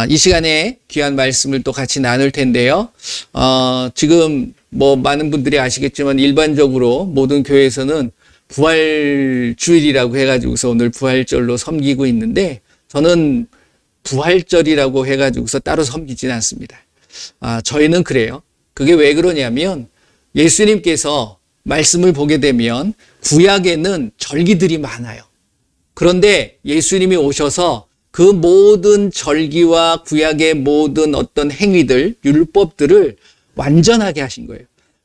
이 시간에 귀한 말씀을 또 같이 나눌 텐데요. 지금 많은 분들이 아시겠지만 일반적으로 모든 교회에서는 부활주일이라고 해가지고서 오늘 부활절로 섬기고 있는데 저는 부활절이라고 해가지고서 따로 섬기진 않습니다. 저희는 그래요. 그게 왜 그러냐면 예수님께서 말씀을 보게 되면 구약에는 절기들이 많아요. 그런데 예수님이 오셔서 그 모든 절기와 구약의 모든 어떤 행위들, 율법들을 완전하게 하신 거예요.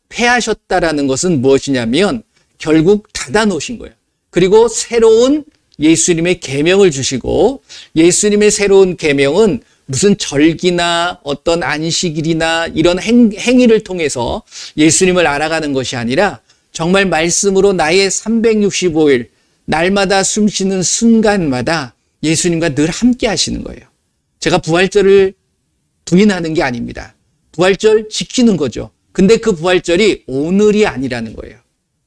폐하셨다라는 것은 무엇이냐면 결국 닫아 놓으신 거예요. 그리고 새로운 예수님의 계명을 주시고 예수님의 새로운 계명은 무슨 절기나 어떤 안식일이나 이런 행위를 통해서 예수님을 알아가는 것이 아니라 정말 말씀으로 나의 365일 날마다 숨쉬는 순간마다 예수님과 늘 함께 하시는 거예요. 제가 부활절을 부인하는 게 아닙니다. 부활절 지키는 거죠. 근데 그 부활절이 오늘이 아니라는 거예요.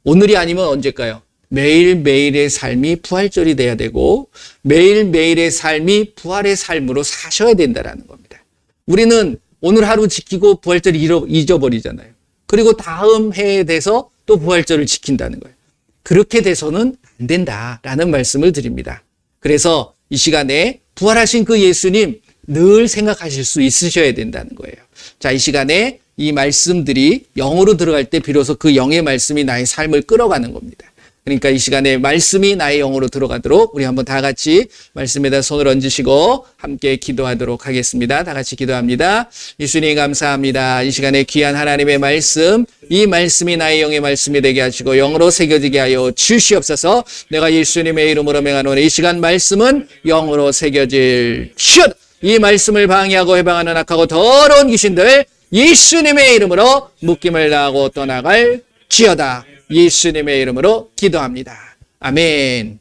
오늘이 아니면 언제일까요? 매일매일의 삶이 부활절이 돼야 되고 매일매일의 삶이 부활의 삶으로 사셔야 된다는 겁니다. 우리는 오늘 하루 지키고 부활절 잊어버리잖아요. 그리고 다음 해에 돼서 또 부활절을 지킨다는 거예요. 그렇게 돼서는 안 된다라는 말씀을 드립니다. 그래서 이 시간에 부활하신 그 예수님 늘 생각하실 수 있으셔야 된다는 거예요. 자, 이 시간에 이 말씀들이 영으로 들어갈 때 비로소 그 영의 말씀이 나의 삶을 끌어가는 겁니다. 그러니까 이 시간에 말씀이 나의 영으로 들어가도록 우리 한번 다 같이 말씀에다 손을 얹으시고 함께 기도하도록 하겠습니다. 다 같이 기도합니다. 예수님 감사합니다. 이 시간에 귀한 하나님의 말씀, 이 말씀이 나의 영의 말씀이 되게 하시고 영으로 새겨지게 하여 주시옵소서. 내가 예수님의 이름으로 명하노니 이 시간 말씀은 영으로 새겨질 슛! 이 말씀을 방해하고 해방하는 악하고 더러운 귀신들 예수님의 이름으로 묶임을 당하고 떠나갈 지어다. 예수님의 이름으로 기도합니다. 아멘.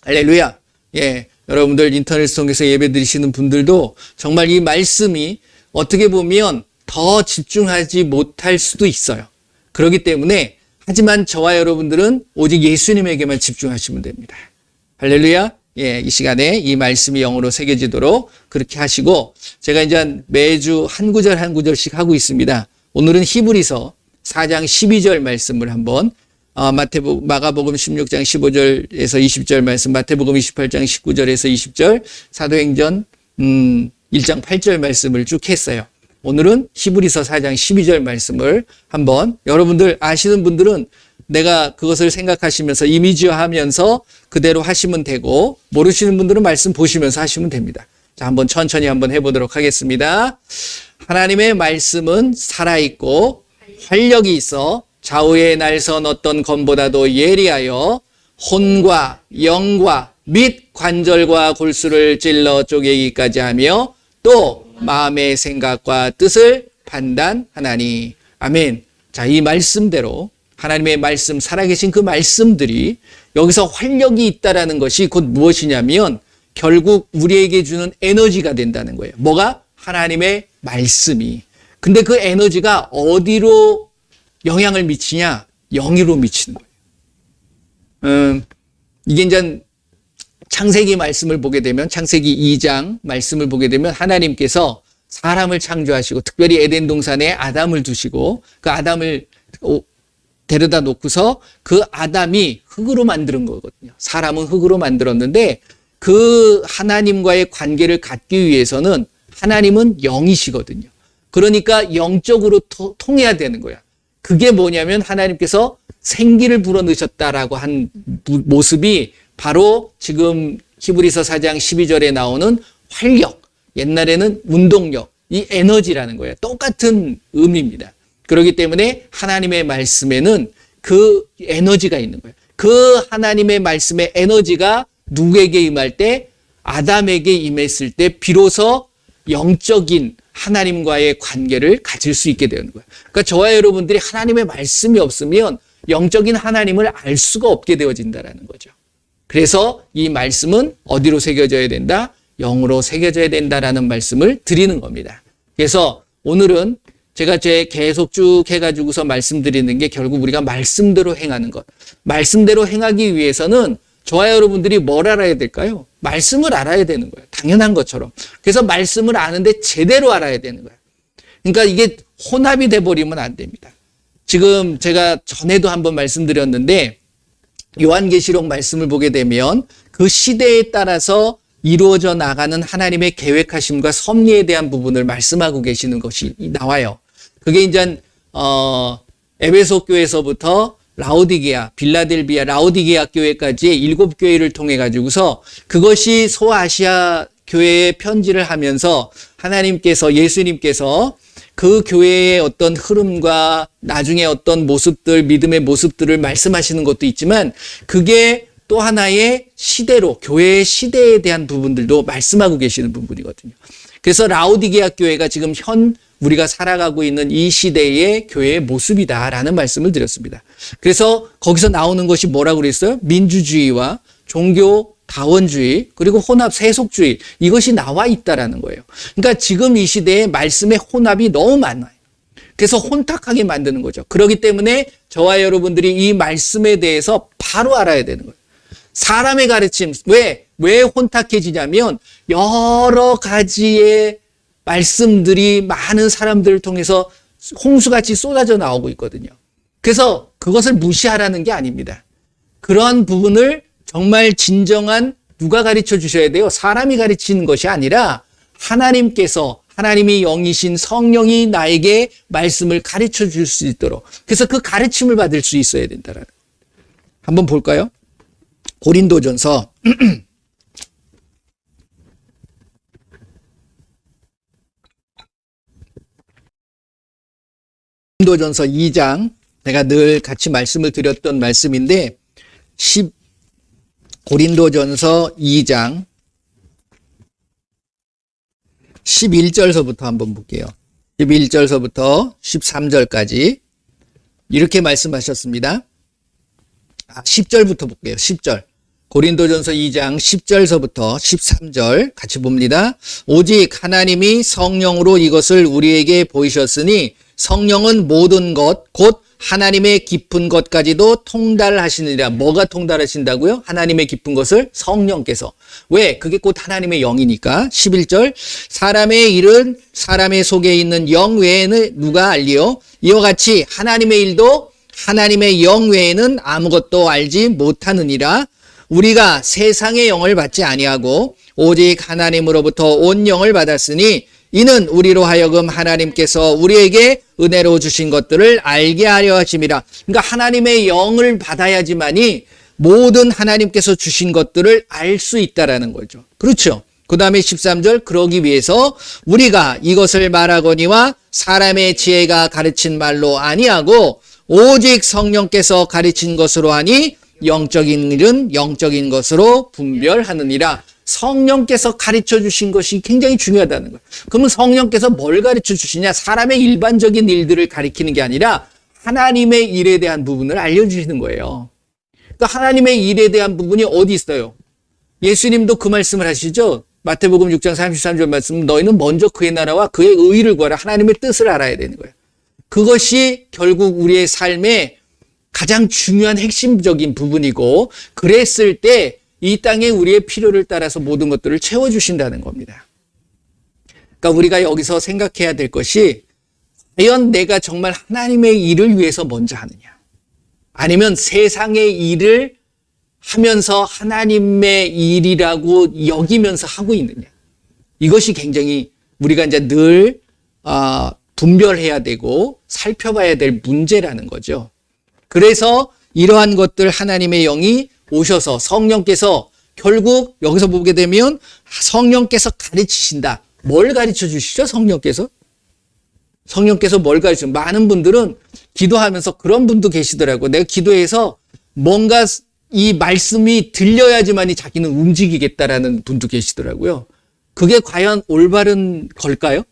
할렐루야. 여러분들 인터넷 통해서 예배 드리시는 분들도 정말 이 말씀이 어떻게 보면 더 집중하지 못할 수도 있어요. 그렇기 때문에 하지만 저와 여러분들은 오직 예수님에게만 집중하시면 됩니다. 할렐루야. 이 시간에 이 말씀이 영으로 새겨지도록 그렇게 하시고 제가 이제 매주 한 구절 한 구절씩 하고 있습니다. 오늘은 히브리서 4장 12절 말씀을 한번 마가복음 16장 15절에서 20절 말씀, 마태복음 28장 19절에서 20절, 사도행전 1장 8절 말씀을 쭉 했어요. 오늘은 히브리서 4장 12절 말씀을 한번 여러분들 아시는 분들은 내가 그것을 생각하시면서 이미지화하면서 그대로 하시면 되고 모르시는 분들은 말씀 보시면서 하시면 됩니다. 자, 한번 천천히 한번 해보도록 하겠습니다. 하나님의 말씀은 살아있고 활력이 있어 좌우의 날선 어떤 검보다도 예리하여 혼과 영과 및 관절과 골수를 찔러 쪼개기까지 하며 또 마음의 생각과 뜻을 판단하나니. 아멘. 자, 이 말씀대로 하나님의 말씀, 살아계신 그 말씀들이 여기서 활력이 있다라는 것이 곧 무엇이냐면 결국 우리에게 주는 에너지가 된다는 거예요. 뭐가? 하나님의 말씀이. 근데 그 에너지가 어디로 영향을 미치냐? 영으로 미치는 거예요. 이게 이제 창세기 말씀을 보게 되면 창세기 2장 말씀을 보게 되면 하나님께서 사람을 창조하시고 특별히 에덴 동산에 아담을 두시고 그 아담을 데려다 놓고서 그 아담이 흙으로 만든 거거든요. 사람은 흙으로 만들었는데 그 하나님과의 관계를 갖기 위해서는 하나님은 영이시거든요. 그러니까 영적으로 통해야 되는 거야. 그게 뭐냐면 하나님께서 생기를 불어넣으셨다라고 한 모습이 바로 지금 히브리서 4장 12절에 나오는 활력, 옛날에는 운동력, 이 에너지라는 거예요. 똑같은 의미입니다. 그렇기 때문에 하나님의 말씀에는 그 에너지가 있는 거예요. 그 하나님의 말씀의 에너지가 누구에게 임할 때? 아담에게 임했을 때 비로소 영적인 하나님과의 관계를 가질 수 있게 되는 거예요. 그러니까 저와 여러분들이 하나님의 말씀이 없으면 영적인 하나님을 알 수가 없게 되어진다는 거죠. 그래서 이 말씀은 어디로 새겨져야 된다? 영으로 새겨져야 된다라는 말씀을 드리는 겁니다. 그래서 오늘은 제가 계속 쭉 해가지고서 말씀드리는 게 결국 우리가 말씀대로 행하는 것. 말씀대로 행하기 위해서는 저와 여러분들이 뭘 알아야 될까요? 말씀을 알아야 되는 거예요. 당연한 것처럼. 그래서 말씀을 아는데 제대로 알아야 되는 거예요. 그러니까 이게 혼합이 돼버리면 안 됩니다. 지금 제가 전에도 한번 말씀드렸는데 요한계시록 말씀을 보게 되면 그 시대에 따라서 이루어져 나가는 하나님의 계획하심과 섭리에 대한 부분을 말씀하고 계시는 것이 나와요. 그게 이제 에베소 교회에서부터 라오디게아, 빌라델비아, 라오디게아 교회까지의 7교회를 통해 가지고서 그것이 소아시아 교회에 편지를 하면서 하나님께서, 예수님께서 그 교회의 어떤 흐름과 나중에 어떤 모습들, 믿음의 모습들을 말씀하시는 것도 있지만 그게 또 하나의 시대로, 교회의 시대에 대한 부분들도 말씀하고 계시는 부분이거든요. 그래서 라오디게아 교회가 지금 우리가 살아가고 있는 이 시대의 교회의 모습이다라는 말씀을 드렸습니다. 그래서 거기서 나오는 것이 뭐라고 그랬어요? 민주주의와 종교 다원주의 그리고 혼합 세속주의 이것이 나와 있다라는 거예요. 그러니까 지금 이 시대에 말씀의 혼합이 너무 많아요. 그래서 혼탁하게 만드는 거죠. 그렇기 때문에 저와 여러분들이 이 말씀에 대해서 바로 알아야 되는 거예요. 사람의 가르침, 왜 혼탁해지냐면 여러 가지의 말씀들이 많은 사람들을 통해서 홍수같이 쏟아져 나오고 있거든요. 그래서 그것을 무시하라는 게 아닙니다. 그러한 부분을 정말 진정한 누가 가르쳐 주셔야 돼요? 사람이 가르치는 것이 아니라 하나님께서, 하나님이 영이신 성령이 나에게 말씀을 가르쳐 줄 수 있도록, 그래서 그 가르침을 받을 수 있어야 된다라는 거예요. 한번 볼까요? 고린도전서 고린도전서 2장, 내가 늘 같이 말씀을 드렸던 말씀인데 고린도전서 2장 11절서부터 한번 볼게요. 11절서부터 13절까지 이렇게 말씀하셨습니다. 10절부터 볼게요. 10절. 고린도전서 2장 10절서부터 13절 같이 봅니다. 오직 하나님이 성령으로 이것을 우리에게 보이셨으니 성령은 모든 것, 곧 하나님의 깊은 것까지도 통달하시느니라. 뭐가 통달하신다고요? 하나님의 깊은 것을 성령께서. 왜? 그게 곧 하나님의 영이니까. 11절. 사람의 일은 사람의 속에 있는 영 외에는 누가 알리요? 이와 같이 하나님의 일도 하나님의 영 외에는 아무것도 알지 못하느니라. 우리가 세상의 영을 받지 아니하고 오직 하나님으로부터 온 영을 받았으니 이는 우리로 하여금 하나님께서 우리에게 은혜로 주신 것들을 알게 하려 하심이라. 그러니까 하나님의 영을 받아야지만이 모든 하나님께서 주신 것들을 알 수 있다라는 거죠. 그렇죠. 그 다음에 13절. 그러기 위해서 우리가 이것을 말하거니와 사람의 지혜가 가르친 말로 아니하고 오직 성령께서 가르친 것으로 하니 영적인 일은 영적인 것으로 분별하느니라. 성령께서 가르쳐 주신 것이 굉장히 중요하다는 거예요. 그러면 성령께서 뭘 가르쳐 주시냐? 사람의 일반적인 일들을 가리키는 게 아니라 하나님의 일에 대한 부분을 알려주시는 거예요. 그러니까 하나님의 일에 대한 부분이 어디 있어요? 예수님도 그 말씀을 하시죠. 마태복음 6장 33절 말씀, 너희는 먼저 그의 나라와 그의 의를 구하라. 하나님의 뜻을 알아야 되는 거예요. 그것이 결국 우리의 삶의 가장 중요한 핵심적인 부분이고, 그랬을 때 이 땅에 우리의 필요를 따라서 모든 것들을 채워주신다는 겁니다. 그러니까 우리가 여기서 생각해야 될 것이, 과연 내가 정말 하나님의 일을 위해서 먼저 하느냐, 아니면 세상의 일을 하면서 하나님의 일이라고 여기면서 하고 있느냐. 이것이 굉장히 우리가 이제 늘 분별해야 되고 살펴봐야 될 문제라는 거죠. 그래서 이러한 것들 하나님의 영이 오셔서 성령께서, 결국 여기서 보게 되면 성령께서 가르치신다. 뭘 가르쳐 주시죠? 성령께서 뭘 가르치죠? 많은 분들은 기도하면서 그런 분도 계시더라고요. 내가 기도해서 뭔가 이 말씀이 들려야지만이 자기는 움직이겠다라는 분도 계시더라고요. 그게 과연 올바른 걸까요?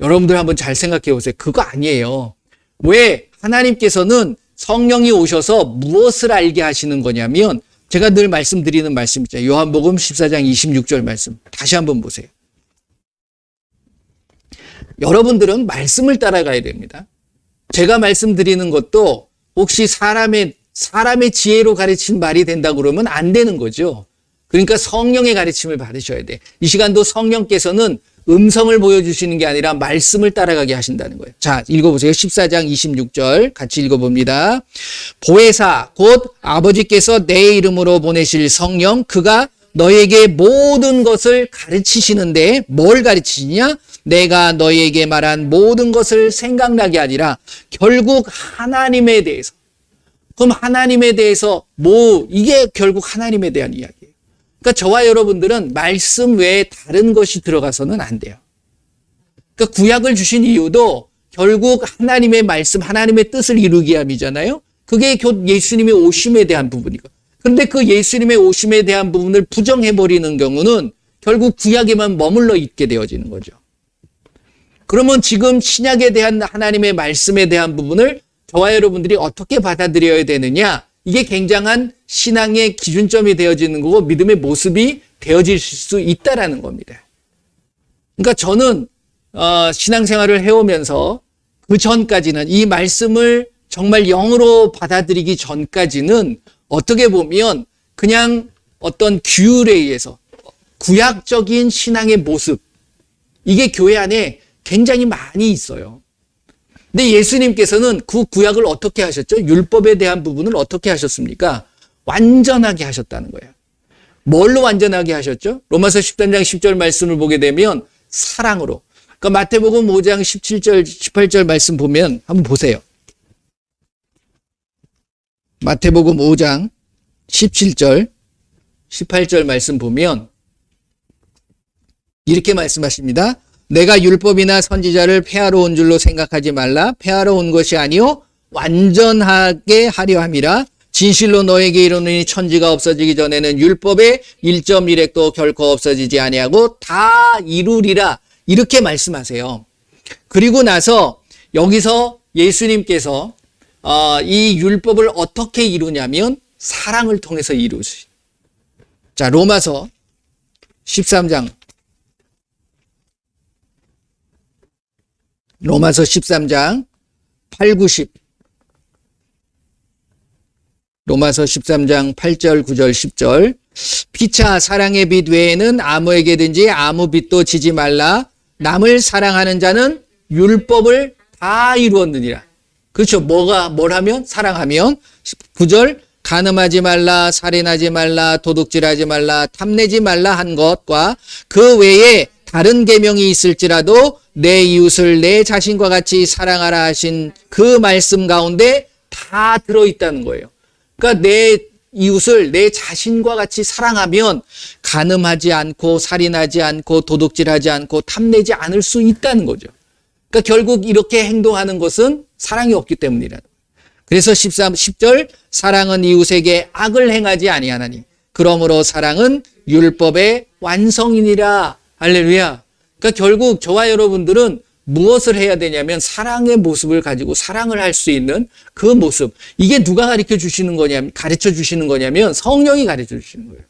여러분들 한번 잘 생각해 보세요. 그거 아니에요. 왜? 하나님께서는 성령이 오셔서 무엇을 알게 하시는 거냐면, 제가 늘 말씀드리는 말씀 있잖아요. 요한복음 14장 26절 말씀. 다시 한번 보세요. 여러분들은 말씀을 따라가야 됩니다. 제가 말씀드리는 것도 혹시 사람의 지혜로 가르친 말이 된다고 그러면 안 되는 거죠. 그러니까 성령의 가르침을 받으셔야 돼. 이 시간도 성령께서는 음성을 보여주시는 게 아니라 말씀을 따라가게 하신다는 거예요. 자, 읽어보세요. 14장 26절 같이 읽어봅니다. 보혜사 곧 아버지께서 내 이름으로 보내실 성령 그가 너에게 모든 것을 가르치시는데 뭘 가르치시냐? 내가 너에게 말한 모든 것을 생각나게 아니라 결국 하나님에 대해서. 그럼 하나님에 대해서 이게 결국 하나님에 대한 이야기예요. 그러니까 저와 여러분들은 말씀 외에 다른 것이 들어가서는 안 돼요. 그러니까 구약을 주신 이유도 결국 하나님의 말씀, 하나님의 뜻을 이루기 위함이잖아요. 그게 예수님의 오심에 대한 부분이고. 그런데 그 예수님의 오심에 대한 부분을 부정해버리는 경우는 결국 구약에만 머물러 있게 되어지는 거죠. 그러면 지금 신약에 대한 하나님의 말씀에 대한 부분을 저와 여러분들이 어떻게 받아들여야 되느냐? 이게 굉장한 신앙의 기준점이 되어지는 거고 믿음의 모습이 되어질 수 있다라는 겁니다. 그러니까 저는 신앙생활을 해오면서 그 전까지는 이 말씀을 정말 영으로 받아들이기 전까지는 어떻게 보면 그냥 어떤 규율에 의해서 구약적인 신앙의 모습 이게 교회 안에 굉장히 많이 있어요. 근데 예수님께서는 그 구약을 어떻게 하셨죠? 율법에 대한 부분을 어떻게 하셨습니까? 완전하게 하셨다는 거예요. 뭘로 완전하게 하셨죠? 로마서 13장 10절 말씀을 보게 되면 사랑으로. 그러니까 마태복음 5장 17절 18절 말씀 보면 한번 보세요. 마태복음 5장 17절 18절 말씀 보면 이렇게 말씀하십니다. 내가 율법이나 선지자를 폐하러 온 줄로 생각하지 말라. 폐하러 온 것이 아니요 완전하게 하려 함이라. 진실로 너에게 이르노니 천지가 없어지기 전에는 율법의 1.1획도 결코 없어지지 아니하고 다 이루리라. 이렇게 말씀하세요. 그리고 나서 여기서 예수님께서 이 율법을 어떻게 이루냐면 사랑을 통해서 이루시. 자, 로마서 13장 8, 9, 10 로마서 13장 8절, 9절, 10절 피차 사랑의 빛 외에는 아무에게든지 아무 빛도 지지 말라. 남을 사랑하는 자는 율법을 다 이루었느니라. 그렇죠. 뭘 하면? 사랑하면. 9절 간음하지 말라, 살인하지 말라, 도둑질하지 말라, 탐내지 말라 한 것과 그 외에 다른 계명이 있을지라도 내 이웃을 내 자신과 같이 사랑하라 하신 그 말씀 가운데 다 들어있다는 거예요. 그러니까 내 이웃을 내 자신과 같이 사랑하면 간음하지 않고 살인하지 않고 도둑질하지 않고 탐내지 않을 수 있다는 거죠. 그러니까 결국 이렇게 행동하는 것은 사랑이 없기 때문이라는 거예요. 그래서 10절 사랑은 이웃에게 악을 행하지 아니하나니 그러므로 사랑은 율법의 완성이니라. 할렐루야. 그러니까 결국 저와 여러분들은 무엇을 해야 되냐면 사랑의 모습을 가지고 사랑을 할 수 있는 그 모습. 이게 누가 가르쳐 주시는 거냐면 성령이 가르쳐 주시는 거예요.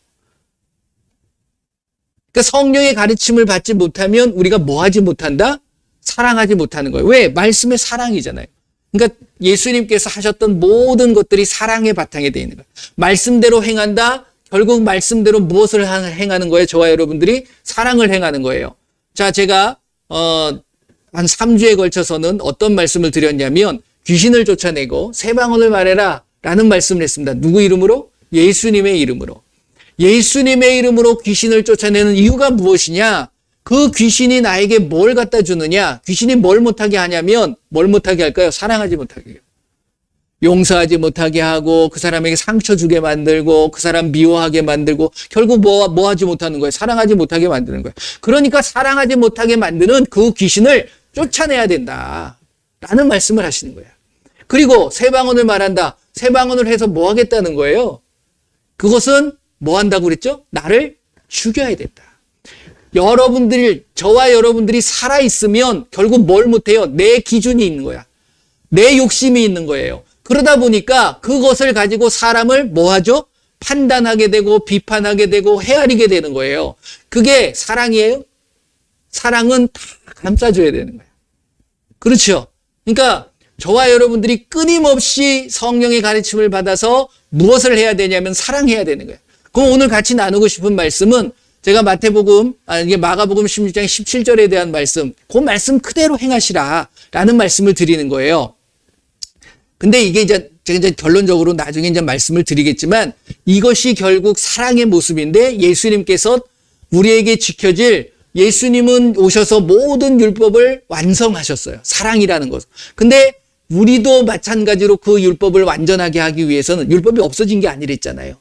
그러니까 성령의 가르침을 받지 못하면 우리가 뭐 하지 못한다? 사랑하지 못하는 거예요. 왜? 말씀의 사랑이잖아요. 그러니까 예수님께서 하셨던 모든 것들이 사랑의 바탕에 되어 있는 거예요. 말씀대로 행한다. 결국 말씀대로 무엇을 행하는 거예요? 저와 여러분들이 사랑을 행하는 거예요. 자, 제가 한 3주에 걸쳐서는 어떤 말씀을 드렸냐면 귀신을 쫓아내고 새 방언을 말해라 라는 말씀을 했습니다. 누구 이름으로? 예수님의 이름으로. 예수님의 이름으로 귀신을 쫓아내는 이유가 무엇이냐? 그 귀신이 나에게 뭘 갖다 주느냐? 귀신이 뭘 못하게 하냐면 뭘 못하게 할까요? 사랑하지 못하게 해요. 용서하지 못하게 하고 그 사람에게 상처 주게 만들고 그 사람 미워하게 만들고 결국 뭐 하지 못하는 거예요? 사랑하지 못하게 만드는 거예요. 그러니까 사랑하지 못하게 만드는 그 귀신을 쫓아내야 된다 라는 말씀을 하시는 거예요. 그리고 새 방언을 말한다. 새 방언을 해서 뭐 하겠다는 거예요? 그것은 뭐 한다고 그랬죠? 나를 죽여야 된다. 저와 여러분들이 살아있으면 결국 뭘 못해요? 내 기준이 있는 거야. 내 욕심이 있는 거예요. 그러다 보니까 그것을 가지고 사람을 뭐 하죠? 판단하게 되고 비판하게 되고 헤아리게 되는 거예요. 그게 사랑이에요? 사랑은 다 감싸줘야 되는 거예요. 그렇죠? 그러니까 저와 여러분들이 끊임없이 성령의 가르침을 받아서 무엇을 해야 되냐면 사랑해야 되는 거예요. 그럼 오늘 같이 나누고 싶은 말씀은 제가 이게 마가복음 16장 17절에 대한 말씀, 그 말씀 그대로 행하시라라는 말씀을 드리는 거예요. 근데 이게 제가 이제 결론적으로 나중에 이제 말씀을 드리겠지만 이것이 결국 사랑의 모습인데 예수님께서 우리에게 지켜질 예수님은 오셔서 모든 율법을 완성하셨어요. 사랑이라는 것. 근데 우리도 마찬가지로 그 율법을 완전하게 하기 위해서는 율법이 없어진 게 아니랬잖아요.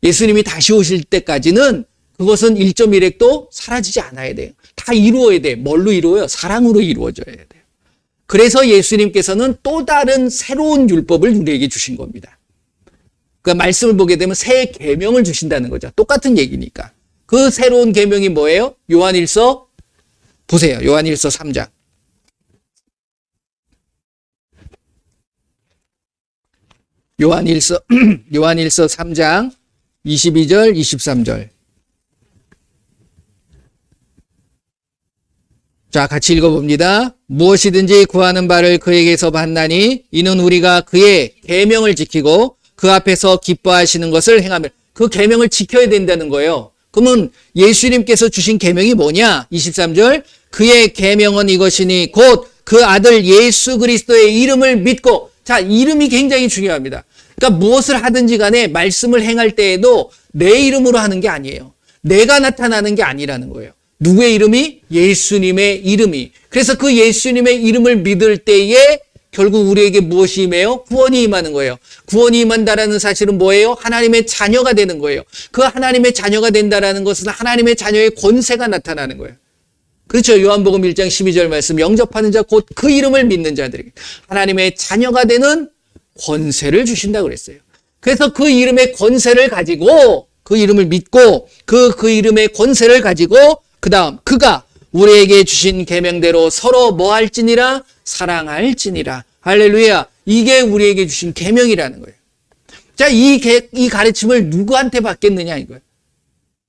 예수님이 다시 오실 때까지는 그것은 1.1획도 사라지지 않아야 돼요. 다 이루어야 돼요. 뭘로 이루어요? 사랑으로 이루어져야 돼요. 그래서 예수님께서는 또 다른 새로운 율법을 우리에게 주신 겁니다. 그러니까 말씀을 보게 되면 새 계명을 주신다는 거죠. 똑같은 얘기니까. 그 새로운 계명이 뭐예요? 요한일서 보세요. 요한일서 3장. 요한일서 3장 22절, 23절. 자, 같이 읽어봅니다. 무엇이든지 구하는 바를 그에게서 받나니 이는 우리가 그의 계명을 지키고 그 앞에서 기뻐하시는 것을 행하며 그 계명을 지켜야 된다는 거예요. 그러면 예수님께서 주신 계명이 뭐냐? 23절. 그의 계명은 이것이니 곧 그 아들 예수 그리스도의 이름을 믿고. 자, 이름이 굉장히 중요합니다. 그러니까 무엇을 하든지 간에 말씀을 행할 때에도 내 이름으로 하는 게 아니에요. 내가 나타나는 게 아니라는 거예요. 누구의 이름이? 예수님의 이름이. 그래서 그 예수님의 이름을 믿을 때에 결국 우리에게 무엇이 임해요? 구원이 임하는 거예요. 구원이 임한다라는 사실은 뭐예요? 하나님의 자녀가 되는 거예요. 그 하나님의 자녀가 된다라는 것은 하나님의 자녀의 권세가 나타나는 거예요. 그렇죠. 요한복음 1장 12절 말씀, 영접하는 자 곧 그 이름을 믿는 자들에게 하나님의 자녀가 되는 권세를 주신다고 그랬어요. 그래서 그 이름의 권세를 가지고, 그 이름을 믿고 그 이름의 권세를 가지고 그 다음 그가 우리에게 주신 계명대로 서로 뭐 할지니라? 사랑할지니라. 할렐루야. 이게 우리에게 주신 계명이라는 거예요. 자, 이 가르침을 누구한테 받겠느냐 이거예요.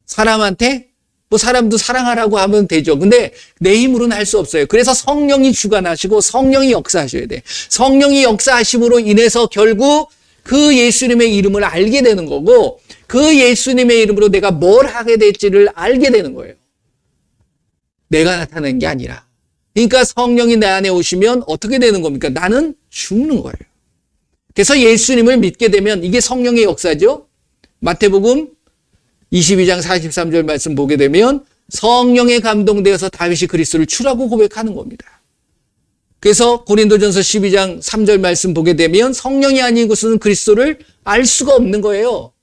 사람한테? 뭐 사람도 사랑하라고 하면 되죠. 근데 내 힘으로는 할 수 없어요. 그래서 성령이 주관하시고 성령이 역사하셔야 돼. 성령이 역사하심으로 인해서 결국 그 예수님의 이름을 알게 되는 거고 그 예수님의 이름으로 내가 뭘 하게 될지를 알게 되는 거예요. 내가 나타내는 게 아니라. 그러니까 성령이 내 안에 오시면 어떻게 되는 겁니까? 나는 죽는 거예요. 그래서 예수님을 믿게 되면 이게 성령의 역사죠. 마태복음 22장 43절 말씀 보게 되면 성령에 감동되어서 다윗이 그리스도를 주라고 고백하는 겁니다. 그래서 고린도전서 12장 3절 말씀 보게 되면 성령이 아닌 것은 그리스도를 알 수가 없는 거예요.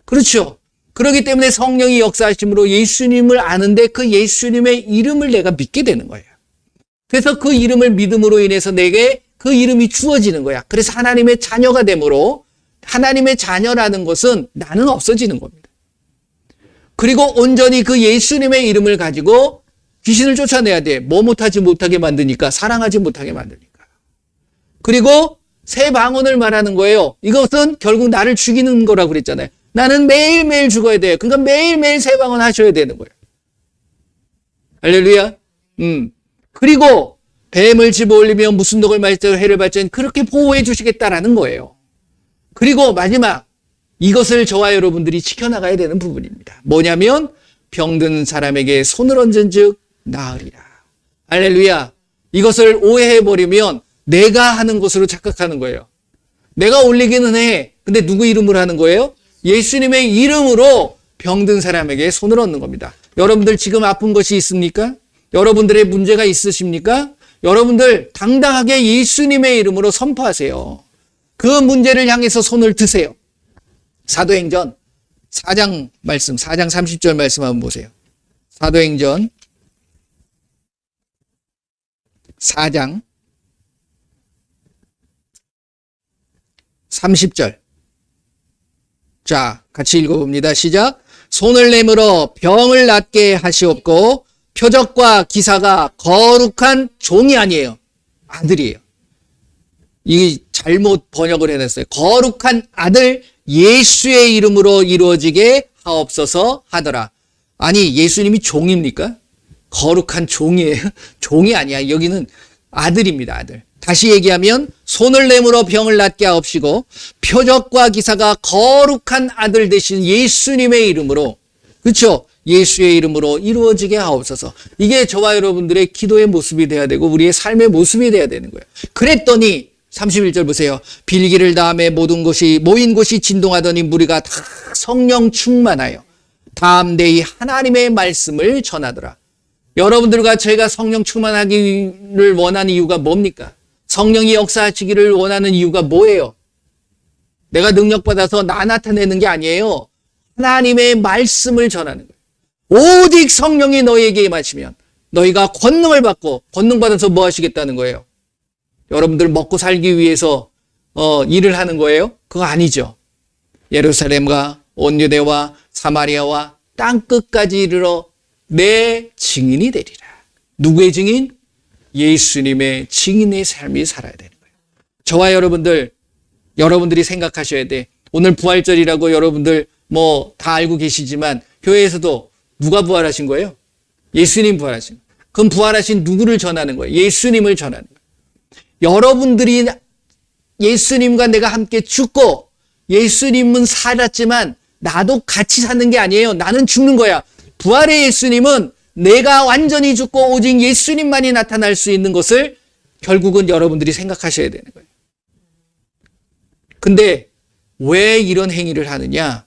그렇죠. 그렇기 때문에 성령이 역사하심으로 예수님을 아는데 그 예수님의 이름을 내가 믿게 되는 거예요. 그래서 그 이름을 믿음으로 인해서 내게 그 이름이 주어지는 거야. 그래서 하나님의 자녀가 되므로 하나님의 자녀라는 것은 나는 없어지는 겁니다. 그리고 온전히 그 예수님의 이름을 가지고 귀신을 쫓아내야 돼. 뭐 못하지 못하게 만드니까? 사랑하지 못하게 만드니까. 그리고 새 방언을 말하는 거예요. 이것은 결국 나를 죽이는 거라고 그랬잖아요. 나는 매일매일 죽어야 돼요. 그러니까 매일매일 새 방언 하셔야 되는 거예요. 할렐루야. 그리고 뱀을 집어올리며 무슨 독을 마시고 해를 발전 그렇게 보호해 주시겠다라는 거예요. 그리고 마지막 이것을 저와 여러분들이 지켜나가야 되는 부분입니다. 뭐냐면 병든 사람에게 손을 얹은 즉 나으리라. 할렐루야. 이것을 오해해버리면 내가 하는 것으로 착각하는 거예요. 내가 올리기는 해. 근데 누구 이름으로 하는 거예요? 예수님의 이름으로 병든 사람에게 손을 얹는 겁니다. 여러분들 지금 아픈 것이 있습니까? 여러분들의 문제가 있으십니까? 여러분들 당당하게 예수님의 이름으로 선포하세요. 그 문제를 향해서 손을 드세요. 사도행전 4장 말씀, 4장 30절 말씀 한번 보세요. 사도행전 4장 30절. 자, 같이 읽어봅니다. 시작. 손을 내밀어 병을 낫게 하시옵고 표적과 기사가 거룩한 종이 아니에요. 아들이에요. 이 잘못 번역을 해냈어요. 거룩한 아들 예수의 이름으로 이루어지게 하옵소서 하더라. 아니, 예수님이 종입니까? 거룩한 종이에요? 종이 아니야. 여기는 아들입니다. 아들. 다시 얘기하면 손을 내밀어 병을 낫게 하옵시고 표적과 기사가 거룩한 아들 되신 예수님의 이름으로, 그렇죠? 예수의 이름으로 이루어지게 하옵소서. 이게 저와 여러분들의 기도의 모습이 돼야 되고 우리의 삶의 모습이 돼야 되는 거예요. 그랬더니 31절 보세요. 빌기를 다음에 모인 곳이 진동하더니 무리가 다 성령 충만하여 담대히 하나님의 말씀을 전하더라. 여러분들과 저희가 성령 충만하기를 원하는 이유가 뭡니까? 성령이 역사하시기를 원하는 이유가 뭐예요? 내가 능력받아서 나 나타내는 게 아니에요. 하나님의 말씀을 전하는 거예요. 오직 성령이 너희에게 임하시면 너희가 권능을 받고, 권능 받아서 뭐 하시겠다는 거예요? 여러분들 먹고 살기 위해서 일을 하는 거예요? 그거 아니죠. 예루살렘과 온 유대와 사마리아와 땅끝까지 이르러 내 증인이 되리라. 누구의 증인? 예수님의 증인의 삶이 살아야 되는 거예요. 저와 여러분들이 생각하셔야 돼. 오늘 부활절이라고 여러분들 뭐 다 알고 계시지만 교회에서도 누가 부활하신 거예요? 예수님 부활하신 거예요. 그럼 부활하신 누구를 전하는 거예요? 예수님을 전하는 거예요. 여러분들이 예수님과 내가 함께 죽고 예수님은 살았지만 나도 같이 사는 게 아니에요. 나는 죽는 거야. 부활의 예수님은 내가 완전히 죽고 오직 예수님만이 나타날 수 있는 것을 결국은 여러분들이 생각하셔야 되는 거예요. 근데 왜 이런 행위를 하느냐?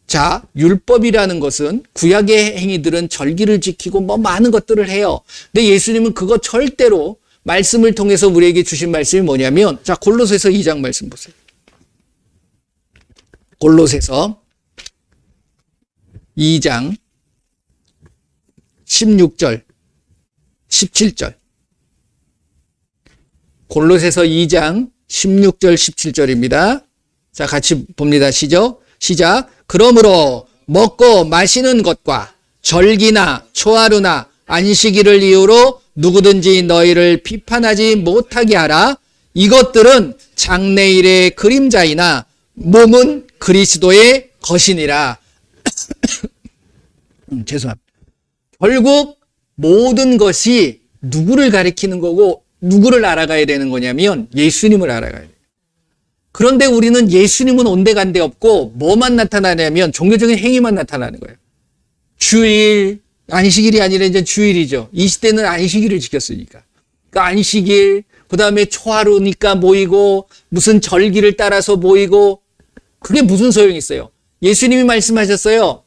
자, 율법이라는 것은 구약의 행위들은 절기를 지키고 뭐 많은 것들을 해요. 근데 예수님은 그거 절대로 말씀을 통해서 우리에게 주신 말씀이 뭐냐면, 자, 골로새서 2장 말씀 보세요. 골로새서 2장 16절, 17절. 골로새서 2장 16절, 17절입니다. 자, 같이 봅니다. 시작. 그러므로 먹고 마시는 것과 절기나 초하루나 안식일을 이유로 누구든지 너희를 비판하지 못하게 하라. 이것들은 장래일의 그림자이나 몸은 그리스도의 것이니라. 죄송합니다. 결국 모든 것이 누구를 가리키는 거고 누구를 알아가야 되는 거냐면 예수님을 알아가야 돼요. 그런데 우리는 예수님은 온데간데 없고 뭐만 나타나냐면 종교적인 행위만 나타나는 거예요. 주일, 안식일이 아니라 이제 주일이죠. 이 시대는 안식일을 지켰으니까. 그러니까 안식일, 그 다음에 초하루니까 모이고 무슨 절기를 따라서 모이고 그게 무슨 소용이 있어요. 예수님이 말씀하셨어요.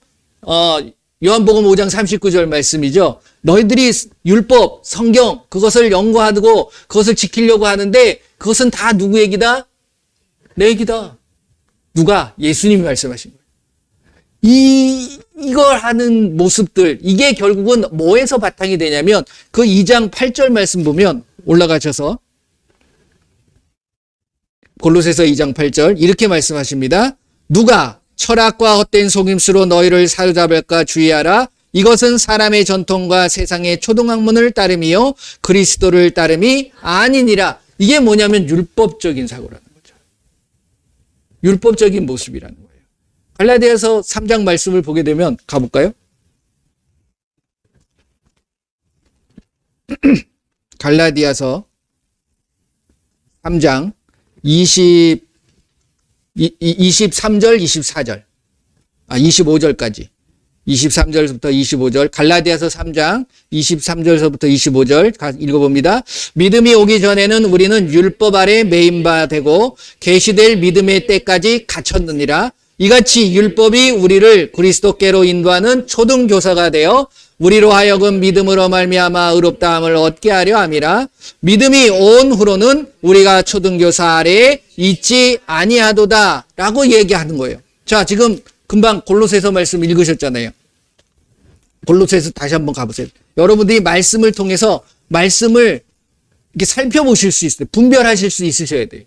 요한복음 5장 39절 말씀이죠. 너희들이 율법, 성경 그것을 연구하고 그것을 지키려고 하는데 그것은 다 누구 얘기다? 내 얘기다. 누가? 예수님이 말씀하신 거예요. 이걸 하는 모습들, 이게 결국은 뭐에서 바탕이 되냐면 그 2장 8절 말씀 보면 올라가셔서 골로새서 2장 8절 이렇게 말씀하십니다. 누가 철학과 헛된 속임수로 너희를 사로잡을까 주의하라. 이것은 사람의 전통과 세상의 초등학문을 따름이요 그리스도를 따름이 아니니라. 이게 뭐냐면 율법적인 사고라는 거죠. 율법적인 모습이라는 거예요. 갈라디아서 3장 말씀을 보게 되면 가볼까요? 갈라디아서 3장 23절, 24절, 25절까지. 23절부터 25절, 갈라디아서 3장 23절서부터 25절 읽어봅니다. 믿음이 오기 전에는 우리는 율법 아래 매인 바 되고 계시될 믿음의 때까지 갇혔느니라. 이같이 율법이 우리를 그리스도께로 인도하는 초등교사가 되어 우리로 하여금 믿음으로 말미암아 의롭다함을 얻게 하려 함이라. 믿음이 온 후로는 우리가 초등교사 아래에 있지 아니하도다 라고 얘기하는 거예요. 자, 지금 금방 골로새서 말씀 읽으셨잖아요. 골로새서 다시 한번 가보세요. 여러분들이 말씀을 통해서 말씀을 이렇게 살펴보실 수 있어요. 분별하실 수 있으셔야 돼요.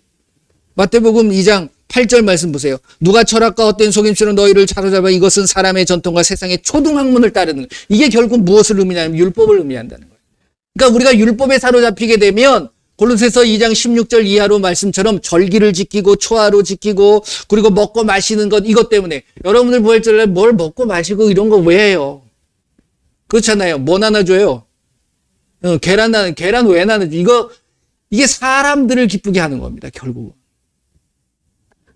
마태복음 2장 8절 말씀 보세요. 누가 철학과 헛된 속임수로 너희를 사로잡아 이것은 사람의 전통과 세상의 초등학문을 따르는 거예요. 이게 결국 무엇을 의미하냐면 율법을 의미한다는 거예요. 그러니까 우리가 율법에 사로잡히게 되면 골로새서 2장 16절 이하로 말씀처럼 절기를 지키고 초하루 지키고 그리고 먹고 마시는 것 이것 때문에 여러분들 부활절에 뭘 먹고 마시고 이런 거 왜 해요? 그렇잖아요. 뭐 나눠줘요? 계란 왜 나눠줘? 이게 사람들을 기쁘게 하는 겁니다, 결국은.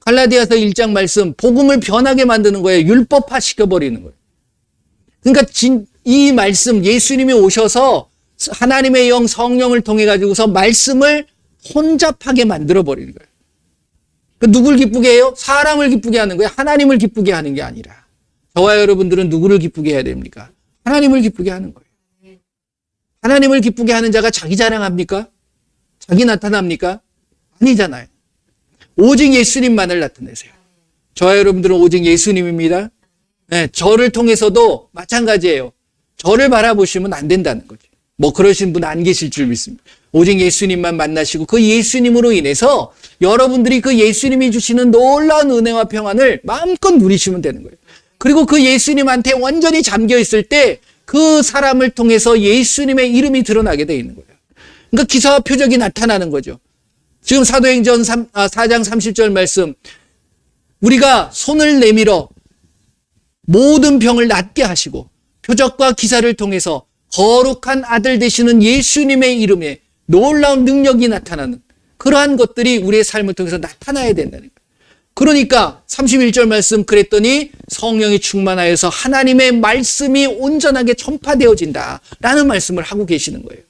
갈라디아서 1장 말씀, 복음을 변하게 만드는 거예요. 율법화 시켜버리는 거예요. 그러니까 이 말씀, 예수님이 오셔서 하나님의 영, 성령을 통해 가지고서 말씀을 혼잡하게 만들어버리는 거예요. 누굴 기쁘게 해요? 사람을 기쁘게 하는 거예요. 하나님을 기쁘게 하는 게 아니라. 저와 여러분들은 누구를 기쁘게 해야 됩니까? 하나님을 기쁘게 하는 거예요. 하나님을 기쁘게 하는 자가 자기 자랑합니까? 자기 나타납니까? 아니잖아요. 오직 예수님만을 나타내세요. 저와 여러분들은 오직 예수님입니다. 네, 저를 통해서도 마찬가지예요. 저를 바라보시면 안 된다는 거죠. 뭐 그러신 분 안 계실 줄 믿습니다. 오직 예수님만 만나시고 그 예수님으로 인해서 여러분들이 그 예수님이 주시는 놀라운 은혜와 평안을 마음껏 누리시면 되는 거예요. 그리고 그 예수님한테 완전히 잠겨 있을 때 그 사람을 통해서 예수님의 이름이 드러나게 되어 있는 거예요. 그러니까 기사와 표적이 나타나는 거죠. 지금 사도행전 4장 30절 말씀, 우리가 손을 내밀어 모든 병을 낫게 하시고 표적과 기사를 통해서 거룩한 아들 되시는 예수님의 이름에 놀라운 능력이 나타나는 그러한 것들이 우리의 삶을 통해서 나타나야 된다는 거예요. 그러니까 31절 말씀, 그랬더니 성령이 충만하여서 하나님의 말씀이 온전하게 전파되어진다라는 말씀을 하고 계시는 거예요.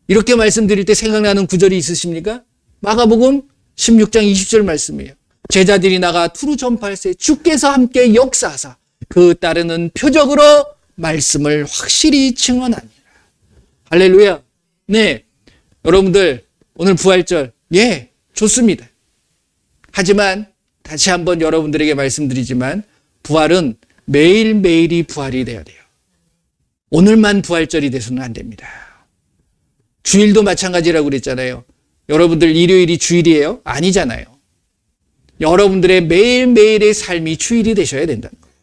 이렇게 말씀드릴 때 생각나는 구절이 있으십니까? 마가복음 16장 20절 말씀이에요. 제자들이 나가 두루 전파할세 주께서 함께 역사하사 그 따르는 표적으로 말씀을 확실히 증언하니라. 할렐루야. 네, 여러분들 오늘 부활절, 예, 좋습니다. 하지만 다시 한번 여러분들에게 말씀드리지만 부활은 매일매일이 부활이 돼야 돼요. 오늘만 부활절이 돼서는 안 됩니다. 주일도 마찬가지라고 그랬잖아요. 여러분들 일요일이 주일이에요? 아니잖아요. 여러분들의 매일매일의 삶이 주일이 되셔야 된다는 거예요.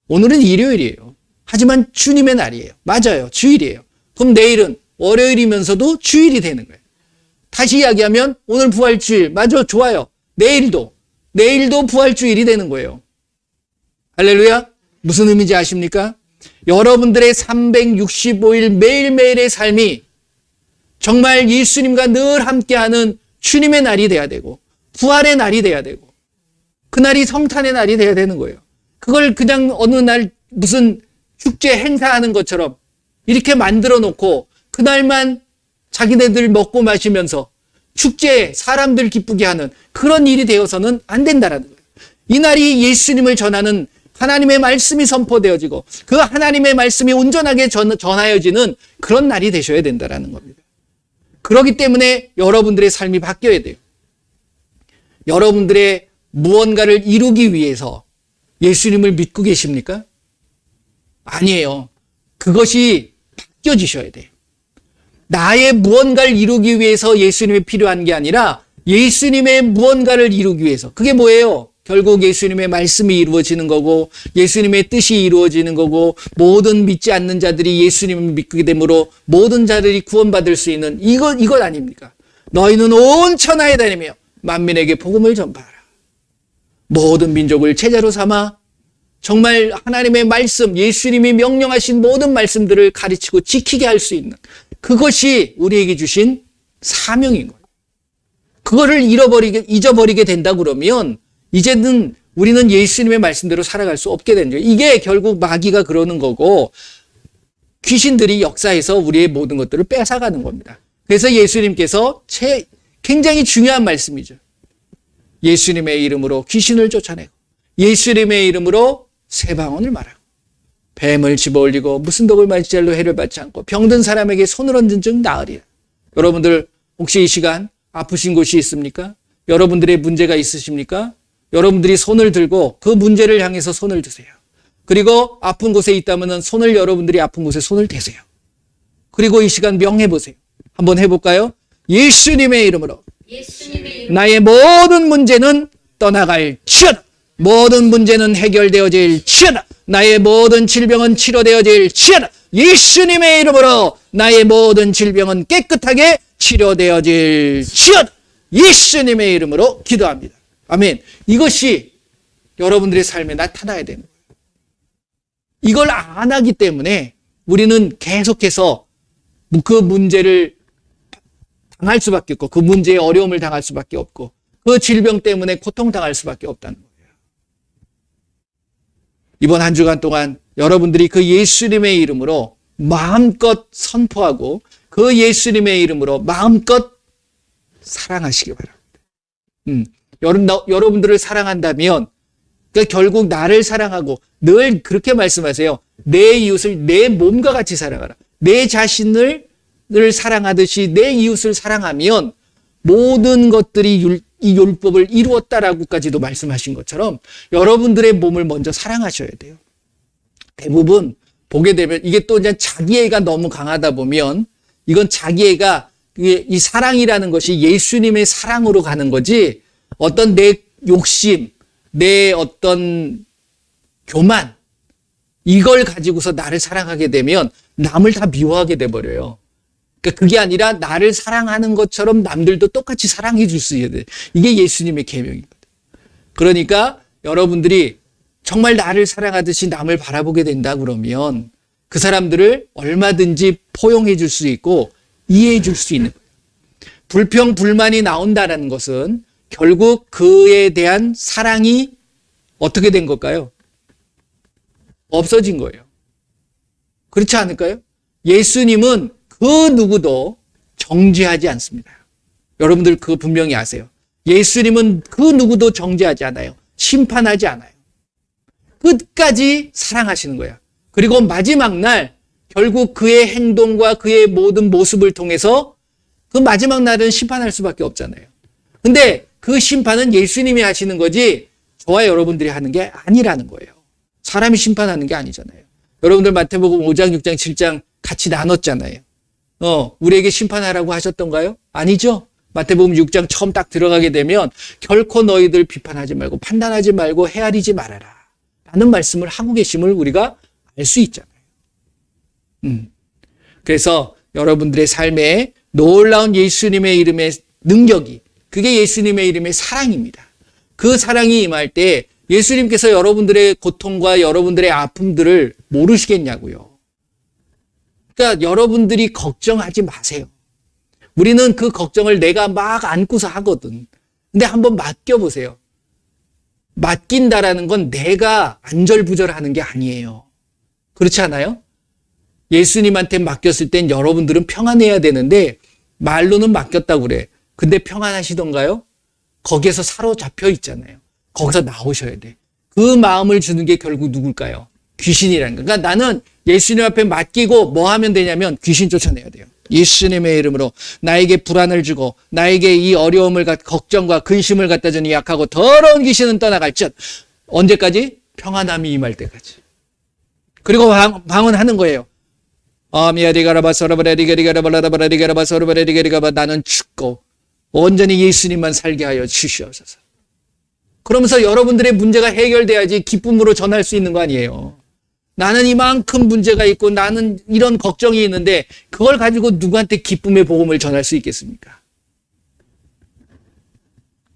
오늘은 일요일이에요. 하지만 주님의 날이에요. 맞아요. 주일이에요. 그럼 내일은 월요일이면서도 주일이 되는 거예요. 다시 이야기하면 오늘 부활주일, 맞아, 좋아요. 내일도 부활주일이 되는 거예요. 할렐루야. 무슨 의미인지 아십니까? 여러분들의 365일 매일매일의 삶이 정말 예수님과 늘 함께하는 주님의 날이 돼야 되고 부활의 날이 돼야 되고 그날이 성탄의 날이 돼야 되는 거예요. 그걸 그냥 어느 날 무슨 축제 행사하는 것처럼 이렇게 만들어 놓고 그날만 자기네들 먹고 마시면서 축제에 사람들 기쁘게 하는 그런 일이 되어서는 안 된다라는 거예요. 이 날이 예수님을 전하는 하나님의 말씀이 선포되어지고 그 하나님의 말씀이 온전하게 전하여지는 그런 날이 되셔야 된다라는 겁니다. 그렇기 때문에 여러분들의 삶이 바뀌어야 돼요. 여러분들의 무언가를 이루기 위해서 예수님을 믿고 계십니까? 아니에요. 그것이 바뀌어지셔야 돼요. 나의 무언가를 이루기 위해서 예수님이 필요한 게 아니라 예수님의 무언가를 이루기 위해서. 그게 뭐예요? 결국 예수님의 말씀이 이루어지는 거고 예수님의 뜻이 이루어지는 거고 모든 믿지 않는 자들이 예수님을 믿게 되므로 모든 자들이 구원받을 수 있는 이것 아닙니까? 너희는 온 천하에 다니며 만민에게 복음을 전파하라. 모든 민족을 제자로 삼아 정말 하나님의 말씀, 예수님이 명령하신 모든 말씀들을 가르치고 지키게 할 수 있는 그것이 우리에게 주신 사명인 거예요. 그거를 잊어버리게 된다 그러면 이제는 우리는 예수님의 말씀대로 살아갈 수 없게 되는 거예요. 이게 결국 마귀가 그러는 거고 귀신들이 역사에서 우리의 모든 것들을 뺏어가는 겁니다. 그래서 예수님께서 굉장히 중요한 말씀이죠. 예수님의 이름으로 귀신을 쫓아내고 예수님의 이름으로 세방언을 말하고 뱀을 집어올리고 무슨 독을 맞이잘로 해를 받지 않고 병든 사람에게 손을 얹은 즉 나으리라. 여러분들 혹시 이 시간 아프신 곳이 있습니까? 여러분들의 문제가 있으십니까? 여러분들이 손을 들고 그 문제를 향해서 손을 드세요. 그리고 아픈 곳에 있다면 손을 여러분들이 아픈 곳에 손을 대세요. 그리고 이 시간 명해보세요. 한번 해볼까요? 예수님의 이름으로 나의 모든 문제는 떠나갈지어다. 모든 문제는 해결되어질지어다. 나의 모든 질병은 치료되어질지어다. 예수님의 이름으로 나의 모든 질병은 깨끗하게 치료되어질지어다. 예수님의 이름으로 기도합니다. 아멘. 이것이 여러분들의 삶에 나타나야 되는 거예요. 이걸 안 하기 때문에 우리는 계속해서 그 문제를 당할 수밖에 없고 그 문제에 어려움을 당할 수밖에 없고 그 질병 때문에 고통당할 수밖에 없다는 거예요. 이번 한 주간 동안 여러분들이 그 예수님의 이름으로 마음껏 선포하고 그 예수님의 이름으로 마음껏 사랑하시기 바랍니다. 여러분들을 사랑한다면 그러니까 결국 나를 사랑하고 늘 그렇게 말씀하세요. 내 이웃을 내 몸과 같이 사랑하라. 내 자신을 사랑하듯이 내 이웃을 사랑하면 모든 것들이 이 율법을 이루었다라고까지도 말씀하신 것처럼 여러분들의 몸을 먼저 사랑하셔야 돼요. 대부분 보게 되면 이게 또 이제 자기애가 너무 강하다 보면 이건 자기애가 이 사랑이라는 것이 예수님의 사랑으로 가는 거지 어떤 내 욕심, 내 어떤 교만 이걸 가지고서 나를 사랑하게 되면 남을 다 미워하게 돼버려요. 그러니까 그게 아니라 나를 사랑하는 것처럼 남들도 똑같이 사랑해 줄 수 있어야 돼. 이게 예수님의 계명이거든. 그러니까 여러분들이 정말 나를 사랑하듯이 남을 바라보게 된다 그러면 그 사람들을 얼마든지 포용해 줄 수 있고 이해해 줄 수 있는 거예요. 불평, 불만이 나온다는 것은 결국 그에 대한 사랑이 어떻게 된 걸까요? 없어진 거예요. 그렇지 않을까요? 예수님은 그 누구도 정죄하지 않습니다. 여러분들 그거 분명히 아세요. 예수님은 그 누구도 정죄하지 않아요. 심판하지 않아요. 끝까지 사랑하시는 거예요. 그리고 마지막 날 결국 그의 행동과 그의 모든 모습을 통해서 그 마지막 날은 심판할 수밖에 없잖아요. 근데 그 심판은 예수님이 하시는 거지 저와 여러분들이 하는 게 아니라는 거예요. 사람이 심판하는 게 아니잖아요. 여러분들 마태복음 5장, 6장, 7장 같이 나눴잖아요. 우리에게 심판하라고 하셨던가요? 아니죠. 마태복음 6장 처음 딱 들어가게 되면 결코 너희들 비판하지 말고 판단하지 말고 헤아리지 말아라 라는 말씀을 하고 계심을 우리가 알 수 있잖아요. 그래서 여러분들의 삶에 놀라운 예수님의 이름의 능력이 그게 예수님의 이름의 사랑입니다. 그 사랑이 임할 때 예수님께서 여러분들의 고통과 여러분들의 아픔들을 모르시겠냐고요. 그러니까 여러분들이 걱정하지 마세요. 우리는 그 걱정을 내가 막 안고서 하거든. 근데 한번 맡겨보세요. 맡긴다라는 건 내가 안절부절하는 게 아니에요. 그렇지 않아요? 예수님한테 맡겼을 땐 여러분들은 평안해야 되는데 말로는 맡겼다고 그래. 근데 평안하시던가요? 거기에서 사로잡혀 있잖아요. 거기서 나오셔야 돼. 그 마음을 주는 게 결국 누굴까요? 귀신이라는 거. 그러니까 나는 예수님 앞에 맡기고 뭐 하면 되냐면 귀신 쫓아내야 돼요. 예수님의 이름으로 나에게 불안을 주고 나에게 이 어려움을 걱정과 근심을 갖다 주니 약하고 더러운 귀신은 떠나갈 듯 언제까지? 평안함이 임할 때까지. 그리고 방언하는 거예요. 나는 죽고 온전히 예수님만 살게 하여 주시옵소서. 그러면서 여러분들의 문제가 해결돼야지 기쁨으로 전할 수 있는 거 아니에요. 나는 이만큼 문제가 있고 나는 이런 걱정이 있는데 그걸 가지고 누구한테 기쁨의 복음을 전할 수 있겠습니까?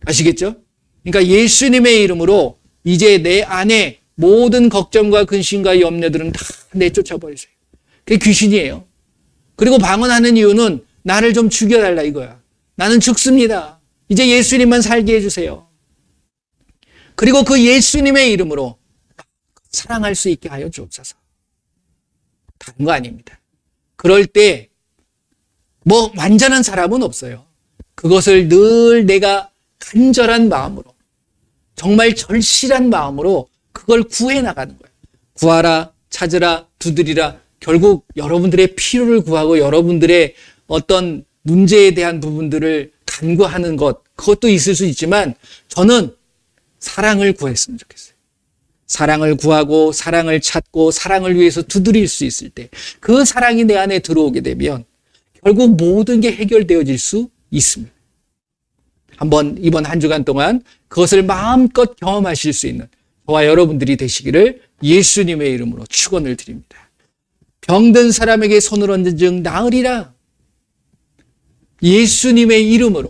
아시겠죠? 그러니까 예수님의 이름으로 이제 내 안에 모든 걱정과 근심과 염려들은 다 내쫓아 버리세요. 그게 귀신이에요. 그리고 방언하는 이유는 나를 좀 죽여달라 이거야. 나는 죽습니다. 이제 예수님만 살게 해주세요. 그리고 그 예수님의 이름으로 사랑할 수 있게 하여 주옵소서. 다른 거 아닙니다. 그럴 때 뭐 완전한 사람은 없어요. 그것을 늘 내가 간절한 마음으로 정말 절실한 마음으로 그걸 구해 나가는 거예요. 구하라, 찾으라, 두드리라. 결국 여러분들의 필요를 구하고 여러분들의 어떤 문제에 대한 부분들을 간구하는 것, 그것도 있을 수 있지만 저는 사랑을 구했으면 좋겠어요. 사랑을 구하고 사랑을 찾고 사랑을 위해서 두드릴 수 있을 때 그 사랑이 내 안에 들어오게 되면 결국 모든 게 해결되어질 수 있습니다. 한번 이번 한 주간 동안 그것을 마음껏 경험하실 수 있는 저와 여러분들이 되시기를 예수님의 이름으로 축원을 드립니다. 병든 사람에게 손을 얹은 즉 나으리라. 예수님의 이름으로.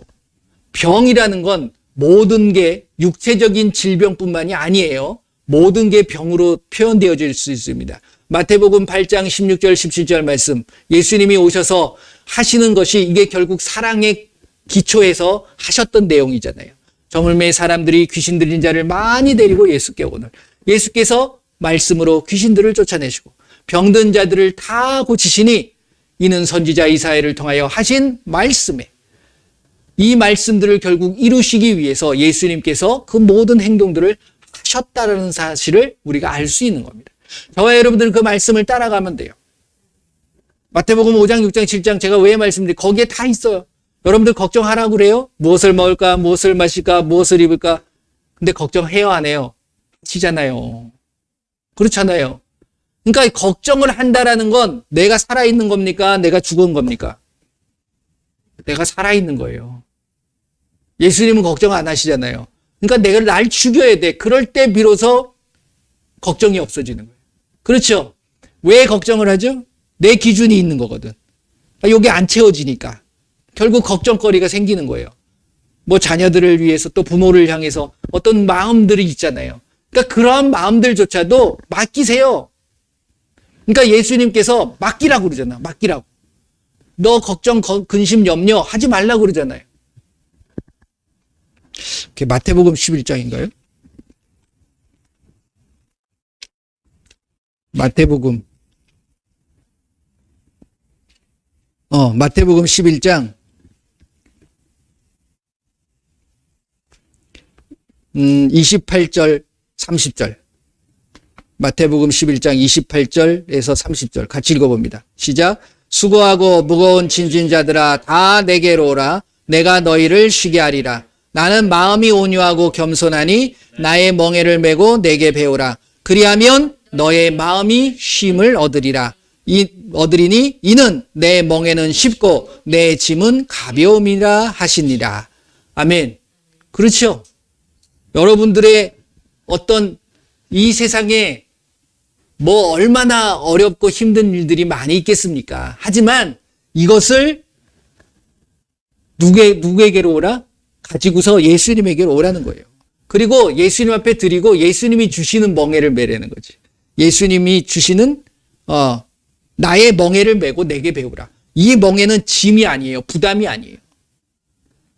병이라는 건 모든 게 육체적인 질병뿐만이 아니에요. 모든 게 병으로 표현되어질 수 있습니다. 마태복음 8장 16절 17절 말씀, 예수님이 오셔서 하시는 것이 이게 결국 사랑의 기초에서 하셨던 내용이잖아요. 저물매의 사람들이 귀신 들린 자를 많이 데리고 예수께 오늘 예수께서 말씀으로 귀신들을 쫓아내시고 병든 자들을 다 고치시니 이는 선지자 이사야를 통하여 하신 말씀에 이 말씀들을 결국 이루시기 위해서 예수님께서 그 모든 행동들을 하셨다는 사실을 우리가 알 수 있는 겁니다. 저와 여러분들은 그 말씀을 따라가면 돼요. 마태복음 5장, 6장, 7장 제가 왜 말씀드린 거기에 다 있어요. 여러분들 걱정하라고 그래요? 무엇을 먹을까? 무엇을 마실까? 무엇을 입을까? 근데 걱정해요? 안 해요? 하시잖아요. 그렇잖아요. 그러니까 걱정을 한다라는 건 내가 살아있는 겁니까? 내가 죽은 겁니까? 내가 살아있는 거예요. 예수님은 걱정 안 하시잖아요. 그러니까 내가 날 죽여야 돼. 그럴 때 비로소 걱정이 없어지는 거예요. 그렇죠? 왜 걱정을 하죠? 내 기준이 있는 거거든. 이게 안 채워지니까. 결국 걱정거리가 생기는 거예요. 뭐 자녀들을 위해서 또 부모를 향해서 어떤 마음들이 있잖아요. 그러니까 그러한 마음들조차도 맡기세요. 그러니까 예수님께서 맡기라고 그러잖아. 맡기라고. 너 걱정, 근심, 염려 하지 말라고 그러잖아요. 그게 마태복음 11장인가요? 마태복음 11장 28절 30절 마태복음 11장 28절에서 30절 같이 읽어봅니다. 시작. 수고하고 무거운 짐진 자들아 다 내게로 오라. 내가 너희를 쉬게 하리라. 나는 마음이 온유하고 겸손하니 나의 멍에를 메고 내게 배우라. 그리하면 너의 마음이 쉼을 얻으리니 이는 내 멍에는 쉽고 내 짐은 가벼움이라 하시니라. 아멘. 그렇죠. 여러분들의 어떤 이 세상에 뭐 얼마나 어렵고 힘든 일들이 많이 있겠습니까? 하지만 이것을 누구에게로 오라? 가지고서 예수님에게로 오라는 거예요. 그리고 예수님 앞에 드리고 예수님이 주시는 멍에를 메라는 거지. 예수님이 주시는 나의 멍에를 메고 내게 배우라. 이 멍에는 짐이 아니에요. 부담이 아니에요.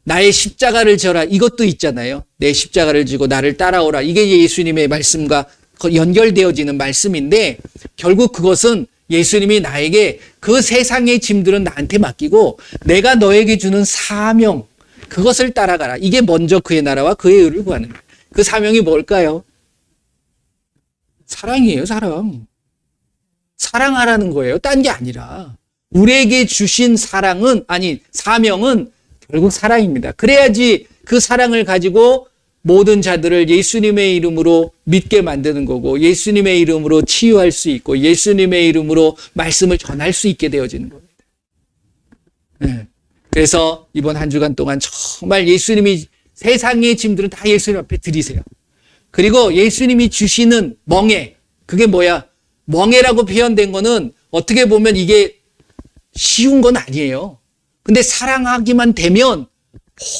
나의 십자가를 져라. 이것도 있잖아요. 내 십자가를 지고 나를 따라오라. 이게 예수님의 말씀과 연결되어지는 말씀인데 결국 그것은 예수님이 나에게 그 세상의 짐들은 나한테 맡기고 내가 너에게 주는 사명 그것을 따라가라. 이게 먼저 그의 나라와 그의 의를 구하는 거예요. 그 사명이 뭘까요? 사랑이에요. 사랑. 사랑하라는 거예요. 딴 게 아니라 우리에게 주신 사명은 결국 사랑입니다. 그래야지 그 사랑을 가지고 모든 자들을 예수님의 이름으로 믿게 만드는 거고 예수님의 이름으로 치유할 수 있고 예수님의 이름으로 말씀을 전할 수 있게 되어지는 겁니다. 네. 그래서 이번 한 주간 동안 정말 예수님이 세상의 짐들은 다 예수님 앞에 드리세요. 그리고 예수님이 주시는 멍에 그게 뭐야? 멍에라고 표현된 거는 어떻게 보면 이게 쉬운 건 아니에요. 근데 사랑하기만 되면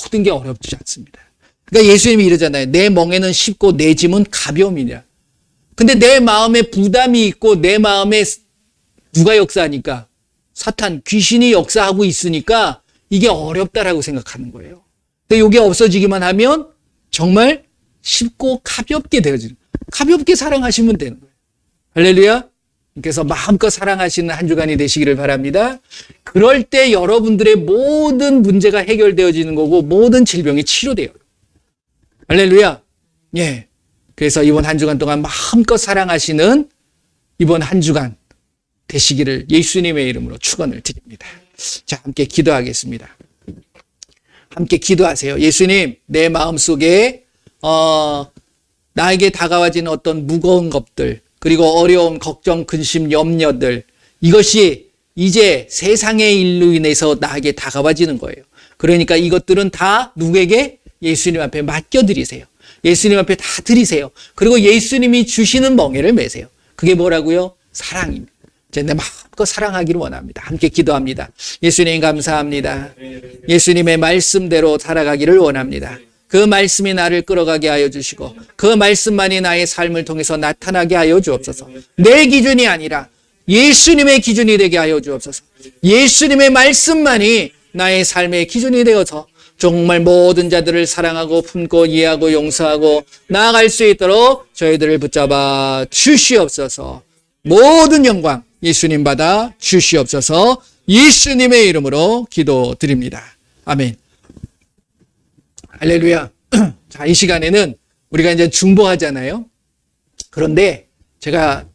모든 게 어렵지 않습니다. 그러니까 예수님이 이러잖아요. 내 멍에는 쉽고 내 짐은 가벼움이냐. 근데 내 마음에 부담이 있고 내 마음에 누가 역사하니까? 사탄, 귀신이 역사하고 있으니까 이게 어렵다라고 생각하는 거예요. 근데 이게 없어지기만 하면 정말 쉽고 가볍게 되어지는 거예요. 가볍게 사랑하시면 되는 거예요. 할렐루야. 그래서 마음껏 사랑하시는 한 주간이 되시기를 바랍니다. 그럴 때 여러분들의 모든 문제가 해결되어지는 거고 모든 질병이 치료돼요. 할렐루야. 예. 그래서 이번 한 주간 동안 마음껏 사랑하시는 이번 한 주간 되시기를 예수님의 이름으로 축원을 드립니다. 자, 함께 기도하겠습니다. 함께 기도하세요. 예수님, 내 마음속에 나에게 다가와지는 어떤 무거운 것들 그리고 어려움, 걱정, 근심, 염려들 이것이 이제 세상의 일로 인해서 나에게 다가와지는 거예요. 그러니까 이것들은 다 누구에게? 예수님 앞에 맡겨드리세요. 예수님 앞에 다 드리세요. 그리고 예수님이 주시는 멍에를 메세요. 그게 뭐라고요? 사랑입니다. 내 마음껏 사랑하기를 원합니다. 함께 기도합니다. 예수님 감사합니다. 예수님의 말씀대로 살아가기를 원합니다. 그 말씀이 나를 끌어가게 하여 주시고 그 말씀만이 나의 삶을 통해서 나타나게 하여 주옵소서. 내 기준이 아니라 예수님의 기준이 되게 하여 주옵소서. 예수님의 말씀만이 나의 삶의 기준이 되어서 정말 모든 자들을 사랑하고 품고 이해하고 용서하고 나아갈 수 있도록 저희들을 붙잡아 주시옵소서. 모든 영광 예수님 받아 주시옵소서. 예수님의 이름으로 기도드립니다. 아멘. 할렐루야. 자, 이 시간에는 우리가 이제 중보하잖아요. 그런데 제가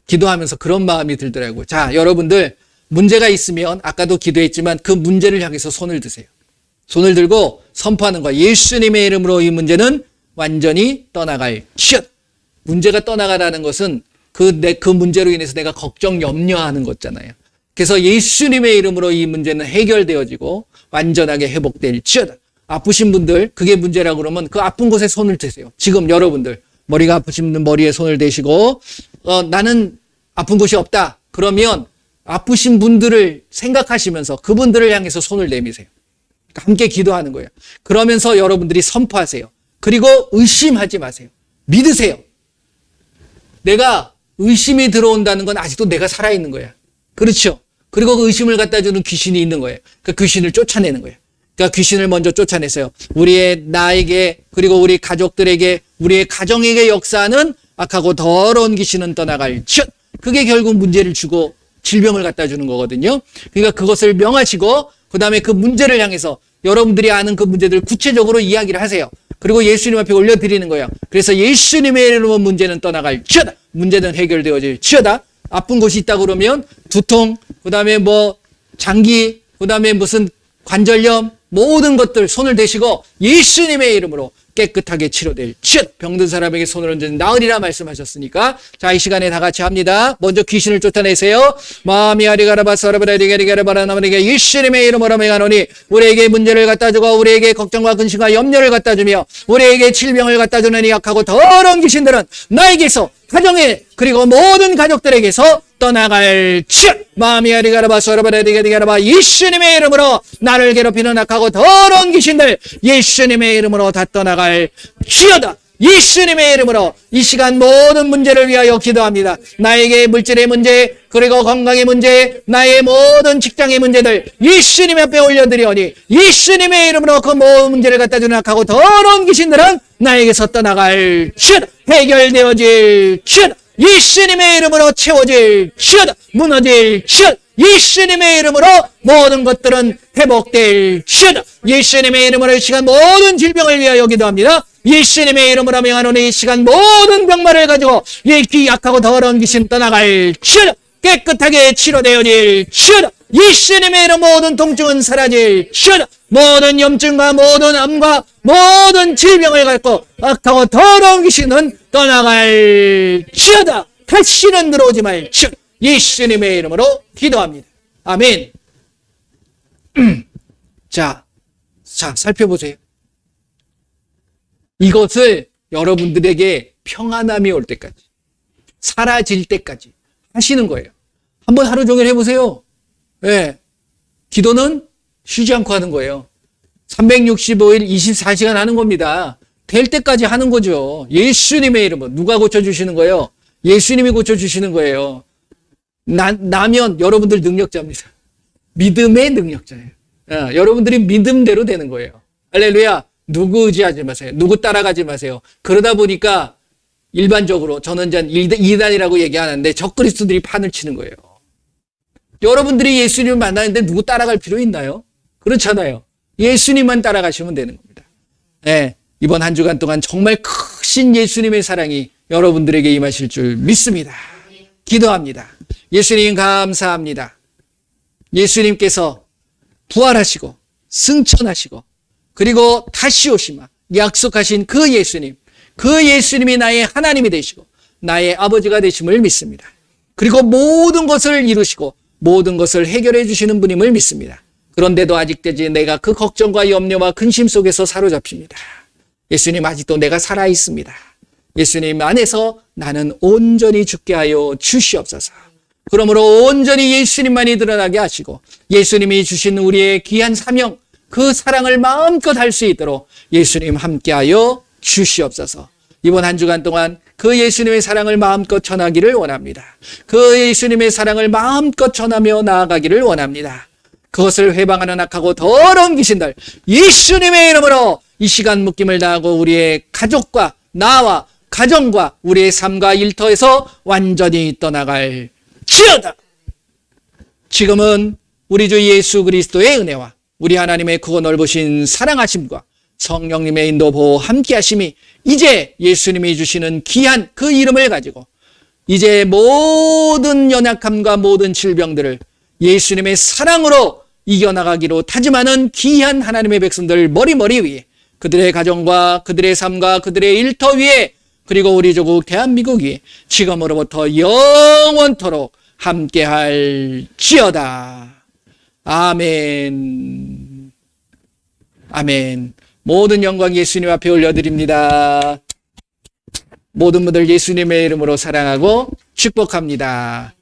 기도하면서 그런 마음이 들더라고요. 자, 여러분들 문제가 있으면 아까도 기도했지만 그 문제를 향해서 손을 드세요. 손을 들고 선포하는 거야. 예수님의 이름으로 이 문제는 완전히 떠나갈 것. 문제가 떠나가라는 것은 그 문제로 인해서 내가 걱정, 염려하는 거잖아요. 그래서 예수님의 이름으로 이 문제는 해결되어지고 완전하게 회복될 것. 아프신 분들, 그게 문제라고 그러면 그 아픈 곳에 손을 대세요. 지금 여러분들 머리가 아프신 분들 머리에 손을 대시고 나는 아픈 곳이 없다. 그러면 아프신 분들을 생각하시면서 그분들을 향해서 손을 내미세요. 함께 기도하는 거예요. 그러면서 여러분들이 선포하세요. 그리고 의심하지 마세요. 믿으세요. 내가 의심이 들어온다는 건 아직도 내가 살아있는 거야. 그렇죠? 그리고 그 의심을 갖다 주는 귀신이 있는 거예요. 그 귀신을 쫓아내는 거예요. 그러니까 귀신을 먼저 쫓아내세요. 나에게 그리고 우리 가족들에게 우리의 가정에게 역사하는 악하고 더러운 귀신은 떠나갈 것. 그게 결국 문제를 주고 질병을 갖다 주는 거거든요. 그러니까 그것을 명하시고 그 다음에 그 문제를 향해서 여러분들이 아는 그 문제들을 구체적으로 이야기를 하세요. 그리고 예수님 앞에 올려드리는 거예요. 그래서 예수님의 이름으로 문제는 떠나갈 치어다. 문제는 해결되어질 치어다. 아픈 곳이 있다 그러면 두통, 그 다음에 장기, 그 다음에 무슨 관절염, 모든 것들 손을 대시고 예수님의 이름으로 깨끗하게 치료될 칫 병든 사람에게 손을 얹으면 나으리라 말씀하셨으니까 자, 이 시간에 다 같이 합니다. 먼저 귀신을 쫓아내세요. 마음이 아리가라바사라바라리가리가라바라나마리가 예수님의 이름으로 명하노니 우리에게 문제를 갖다 주고 우리에게 걱정과 근심과 염려를 갖다 주며 우리에게 질병을 갖다 주는 이 약하고 더러운 귀신들은 나에게서 가정에 그리고 모든 가족들에게서 떠나갈 칫 마음이 아리가라바사라바라리가리가라바 예수님의 이름으로 나를 괴롭히는 악하고 더러운 귀신들 예수님의 이름으로 다 떠나갈 치어다. 예수님의 이름으로 이 시간 모든 문제를 위하여 기도합니다. 나에게 물질의 문제 그리고 건강의 문제 나의 모든 직장의 문제들 예수님 앞에 올려드리오니 예수님의 이름으로 그 모든 문제를 갖다 주는 악하고 더러운 귀신들은 나에게서 떠나갈 치어다. 해결되어질 치어다. 예수님의 이름으로 채워질 치어다. 무너질 치어다. 예수님의 이름으로 모든 것들은 회복될 치어다. 예수님의 이름으로 이 시간 모든 질병을 위하여 기도합니다. 예수님의 이름으로 명하노니 이 시간 모든 병마를 가지고 이 약하고 더러운 귀신 떠나갈 치어다. 깨끗하게 치료되어질 치어다. 예수님의 이름 모든 통증은 사라질 치어다. 모든 염증과 모든 암과 모든 질병을 갖고 악하고 더러운 귀신은 떠나갈 치어다. 다시는 들어오지 말 치어다. 예수님의 이름으로 기도합니다. 아멘. 자, 살펴보세요. 이것을 여러분들에게 평안함이 올 때까지, 사라질 때까지 하시는 거예요. 한번 하루 종일 해보세요. 네. 기도는 쉬지 않고 하는 거예요. 365일 24시간 하는 겁니다. 될 때까지 하는 거죠. 예수님의 이름으로. 누가 고쳐주시는 거예요? 예수님이 고쳐주시는 거예요. 나면 여러분들 능력자입니다. 믿음의 능력자예요. 여러분들이 믿음대로 되는 거예요. 할렐루야. 누구 의지하지 마세요. 누구 따라가지 마세요. 그러다 보니까 일반적으로 저는 이단이라고 얘기 안 하는데 적그리스도들이 판을 치는 거예요. 여러분들이 예수님을 만나는데 누구 따라갈 필요 있나요? 그렇잖아요. 예수님만 따라가시면 되는 겁니다. 네, 이번 한 주간 동안 정말 크신 예수님의 사랑이 여러분들에게 임하실 줄 믿습니다. 기도합니다. 예수님 감사합니다. 예수님께서 부활하시고 승천하시고 그리고 다시 오시마 약속하신 그 예수님이 나의 하나님이 되시고 나의 아버지가 되심을 믿습니다. 그리고 모든 것을 이루시고 모든 것을 해결해 주시는 분임을 믿습니다. 그런데도 아직까지 내가 그 걱정과 염려와 근심 속에서 사로잡힙니다. 예수님 아직도 내가 살아있습니다. 예수님 안에서 나는 온전히 죽게 하여 주시옵소서. 그러므로 온전히 예수님만이 드러나게 하시고 예수님이 주신 우리의 귀한 사명 그 사랑을 마음껏 할 수 있도록 예수님 함께하여 주시옵소서. 이번 한 주간 동안 그 예수님의 사랑을 마음껏 전하기를 원합니다. 그 예수님의 사랑을 마음껏 전하며 나아가기를 원합니다. 그것을 회방하는 악하고 더러운 귀신들 예수님의 이름으로 이 시간 묶임을 당하고 우리의 가족과 나와 가정과 우리의 삶과 일터에서 완전히 떠나갈 지어다. 지금은 우리 주 예수 그리스도의 은혜와 우리 하나님의 크고 넓으신 사랑하심과 성령님의 인도 보호 함께 하심이 이제 예수님이 주시는 귀한 그 이름을 가지고 이제 모든 연약함과 모든 질병들을 예수님의 사랑으로 이겨나가기로 다짐하는 귀한 하나님의 백성들 머리 위에 그들의 가정과 그들의 삶과 그들의 일터 위에 그리고 우리 조국 대한민국 위에 지금으로부터 영원토록 함께할 지어다. 아멘. 아멘. 모든 영광 예수님 앞에 올려드립니다. 모든 분들 예수님의 이름으로 사랑하고 축복합니다.